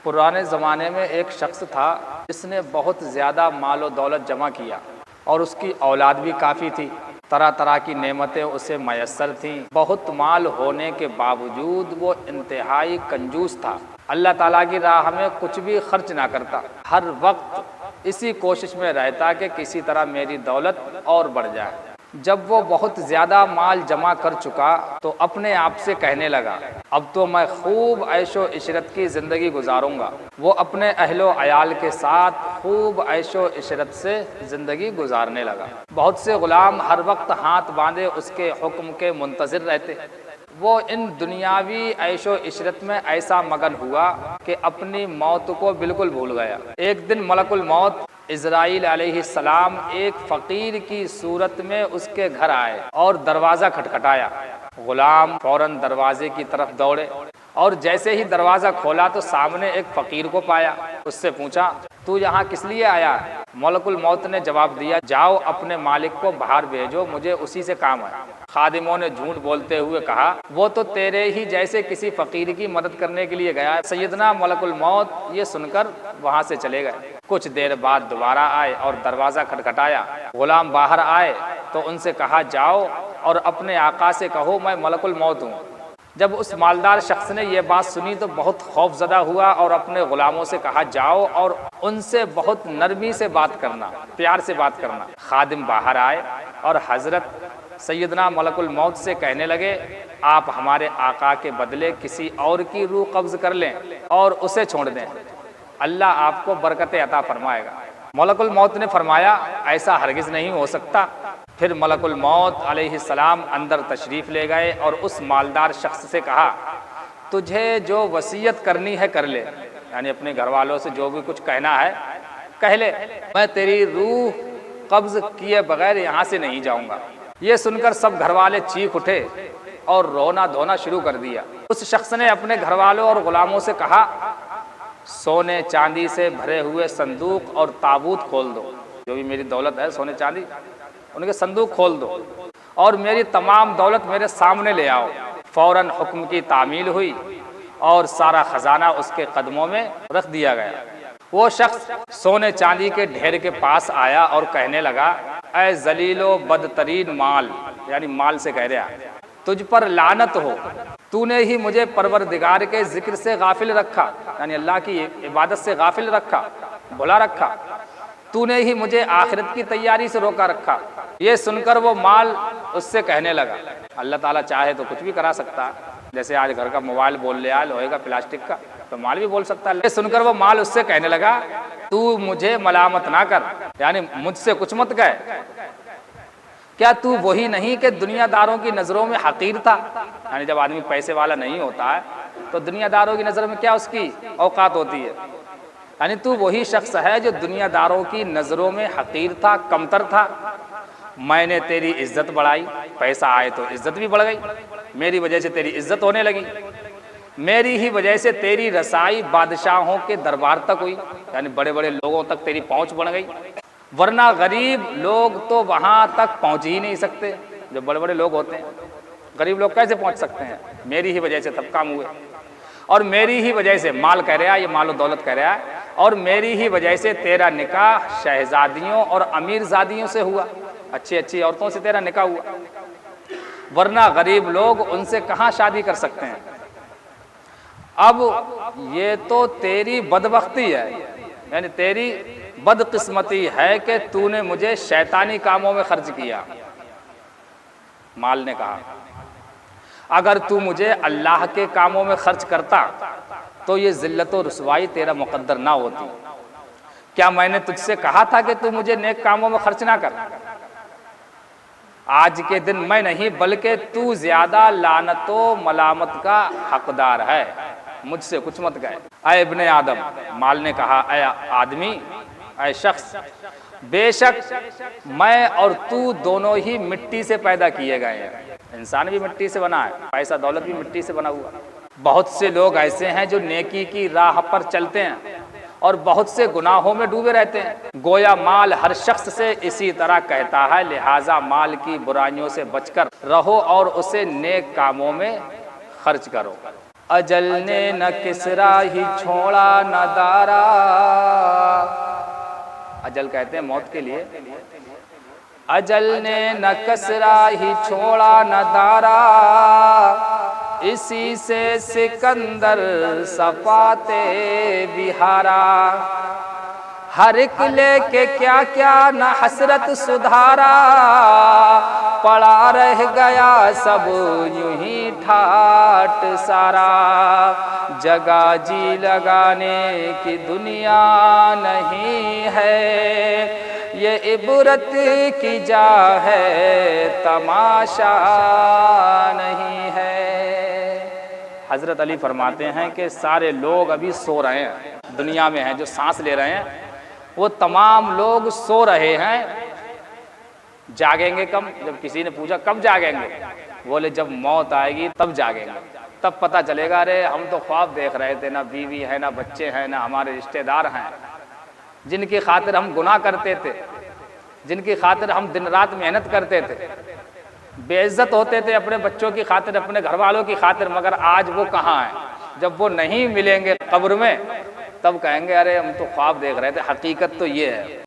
پرانے زمانے میں ایک شخص تھا جس نے بہت زیادہ مال و دولت جمع کیا اور اس کی اولاد بھی کافی تھی، طرح طرح کی نعمتیں اسے میسر تھیں۔ بہت مال ہونے کے باوجود وہ انتہائی کنجوس تھا، اللہ تعالیٰ کی راہ میں کچھ بھی خرچ نہ کرتا، ہر وقت اسی کوشش میں رہتا کہ کسی طرح میری دولت اور بڑھ جائے۔ جب وہ بہت زیادہ مال جمع کر چکا تو اپنے آپ سے کہنے لگا، اب تو میں خوب عیش و عشرت کی زندگی گزاروں گا۔ وہ اپنے اہل و عیال کے ساتھ خوب عیش و عشرت سے زندگی گزارنے لگا۔ بہت سے غلام ہر وقت ہاتھ باندھے اس کے حکم کے منتظر رہتے۔ وہ ان دنیاوی عیش و عشرت میں ایسا مگن ہوا کہ اپنی موت کو بالکل بھول گیا۔ ایک دن ملک الموت عزرائیل علیہ السلام ایک فقیر کی صورت میں اس کے گھر آئے اور دروازہ کھٹکھٹایا۔ غلام فوراً دروازے کی طرف دوڑے اور جیسے ہی دروازہ کھولا تو سامنے ایک فقیر کو پایا۔ اس سے پوچھا، تو یہاں کس لیے آیا؟ ملک الموت نے جواب دیا، جاؤ اپنے مالک کو باہر بھیجو، مجھے اسی سے کام ہے۔ خادموں نے جھوٹ بولتے ہوئے کہا، وہ تو تیرے ہی جیسے کسی فقیر کی مدد کرنے کے لیے گیا ہے۔ سیدنا ملک الموت یہ سن کر وہاں سے چلے گئے۔ کچھ دیر بعد دوبارہ آئے اور دروازہ کھٹکھٹایا۔ غلام باہر آئے تو ان سے کہا، جاؤ اور اپنے آقا سے کہو میں ملک الموت ہوں۔ جب اس مالدار شخص نے یہ بات سنی تو بہت خوف زدہ ہوا اور اپنے غلاموں سے کہا، جاؤ اور ان سے بہت نرمی سے بات کرنا، پیار سے بات کرنا۔ خادم باہر آئے اور حضرت سیدنا ملک الموت سے کہنے لگے، آپ ہمارے آقا کے بدلے کسی اور کی روح قبض کر لیں اور اسے چھوڑ دیں، اللہ آپ کو برکت عطا فرمائے گا۔ ملک الموت نے فرمایا، ایسا ہرگز نہیں ہو سکتا۔ پھر ملک الموت علیہ السلام اندر تشریف لے گئے اور اس مالدار شخص سے کہا، تجھے جو وصیت کرنی ہے کر لے، یعنی اپنے گھر والوں سے جو بھی کچھ کہنا ہے کہہ لے، میں تیری روح قبض کیے بغیر یہاں سے نہیں جاؤں گا۔ یہ سن کر سب گھر والے چیخ اٹھے اور رونا دھونا شروع کر دیا۔ اس شخص نے اپنے گھر والوں اور غلاموں سے کہا، سونے چاندی سے بھرے ہوئے صندوق اور تابوت کھول دو، جو بھی میری دولت ہے سونے چاندی ان کے صندوق کھول دو اور میری تمام دولت میرے سامنے لے آؤ۔ فوراً حکم کی تعمیل ہوئی اور سارا خزانہ اس کے قدموں میں رکھ دیا گیا۔ وہ شخص سونے چاندی کے ڈھیر کے پاس آیا اور کہنے لگا، اے ذلیل و بدترین مال، یعنی مال سے کہہ رہا، تجھ پر لعنت ہو، تو نے ہی مجھے پروردگار کے ذکر سے غافل رکھا، یعنی اللہ کی عبادت سے غافل رکھا، بھلا رکھا، تو نے ہی مجھے آخرت کی تیاری سے روکا رکھا۔ یہ سن کر وہ مال اس سے کہنے لگا، اللہ تعالیٰ چاہے تو کچھ بھی کرا سکتا ہے، جیسے آج گھر کا موبائل بول لیا لوہے کا پلاسٹک کا، تو مال بھی بول سکتا ہے۔ یہ سن کر وہ مال اس سے کہنے لگا، تو مجھے ملامت نہ کر، یعنی مجھ سے کچھ مت کہہ، کیا تو وہی نہیں کہ دنیا داروں کی نظروں میں حقیر تھا؟ یعنی جب آدمی پیسے والا نہیں ہوتا ہے تو دنیا داروں کی نظر میں کیا اس کی اوقات ہوتی ہے، یعنی تو وہی شخص ہے جو دنیا داروں کی نظروں میں حقیر تھا، کمتر تھا۔ میں نے تیری عزت بڑھائی، پیسہ آئے تو عزت بھی بڑھ گئی، میری وجہ سے تیری عزت ہونے لگی، میری ہی وجہ سے تیری رسائی بادشاہوں کے دربار تک ہوئی، یعنی بڑے بڑے لوگوں تک تیری پہنچ بڑھ گئی، ورنہ غریب لوگ تو وہاں تک پہنچ ہی نہیں سکتے۔ جو بڑے بڑے لوگ ہوتے ہیں، غریب لوگ کیسے پہنچ سکتے ہیں؟ میری ہی وجہ سے سب کام ہوئے، اور میری ہی وجہ سے مال کہہ رہا ہے، یہ مال و دولت کہہ رہا ہے، اور میری ہی وجہ سے تیرا نکاح شہزادیوں اور امیر زادیوں سے ہوا، اچھی اچھی عورتوں سے تیرا نکاح ہوا، ورنہ غریب لوگ ان سے کہاں شادی کر سکتے ہیں۔ اب یہ تو تیری بدبختی ہے، یعنی تیری بدقسمتی ہے کہ تو نے مجھے شیطانی کاموں میں خرچ کیا۔ مال نے کہا، اگر تو مجھے اللہ کے کاموں میں خرچ کرتا تو یہ ذلت و رسوائی تیرا مقدر نہ ہوتی۔ کیا میں نے تجھ سے کہا تھا کہ تو مجھے نیک کاموں میں خرچ نہ کر؟ آج کے دن میں نہیں بلکہ تو زیادہ لعنت و ملامت کا حقدار ہے، مجھ سے کچھ مت کہے۔ اے ابن آدم، مال نے کہا، اے آدمی، اے شخص، بے شک میں اور تو دونوں ہی مٹی سے پیدا کیے گئے ہیں، انسان بھی مٹی سے بنا ہے، پیسہ دولت بھی مٹی سے بنا ہوا۔ بہت سے لوگ ایسے ہیں جو نیکی کی راہ پر چلتے ہیں اور بہت سے گناہوں میں ڈوبے رہتے ہیں، گویا مال ہر شخص سے اسی طرح کہتا ہے، لہٰذا مال کی برائیوں سے بچ کر رہو اور اسے نیک کاموں میں خرچ کرو۔ اجل نے نہ کسرا ہی چھوڑا نہ دارا. اجل کہتے ہیں موت کے لیے. اجل نے نہ کسرا ہی چھوڑا نہ دارا، اسی سے سکندر صفاتے بہارا. ہر ایک لے کے کیا کیا نہ حسرت سدھارا، پڑا رہ گیا سب یوں ہی ٹھاٹ سارا. جگہ جی لگانے کی دنیا نہیں ہے، یہ عبرت کی جا ہے تماشا نہیں ہے. حضرت علی فرماتے ہیں کہ سارے لوگ ابھی سو رہے ہیں، دنیا میں ہیں جو سانس لے رہے ہیں وہ تمام لوگ سو رہے ہیں. جاگیں گے کب؟ جب کسی نے پوچھا کب جاگیں گے، بولے جب موت آئے گی تب جاگیں گے. تب پتہ چلے گا ارے ہم تو خواب دیکھ رہے تھے، نہ بیوی ہے نہ بچے ہیں نہ ہمارے رشتہ دار ہیں، جن کی خاطر ہم گناہ کرتے تھے، جن کی خاطر ہم دن رات محنت کرتے تھے، بے عزت ہوتے تھے اپنے بچوں کی خاطر، اپنے گھر والوں کی خاطر. مگر آج وہ کہاں ہیں؟ جب وہ نہیں ملیں گے قبر میں تب کہیں گے ارے ہم تو خواب دیکھ رہے تھے، حقیقت تو یہ ہے.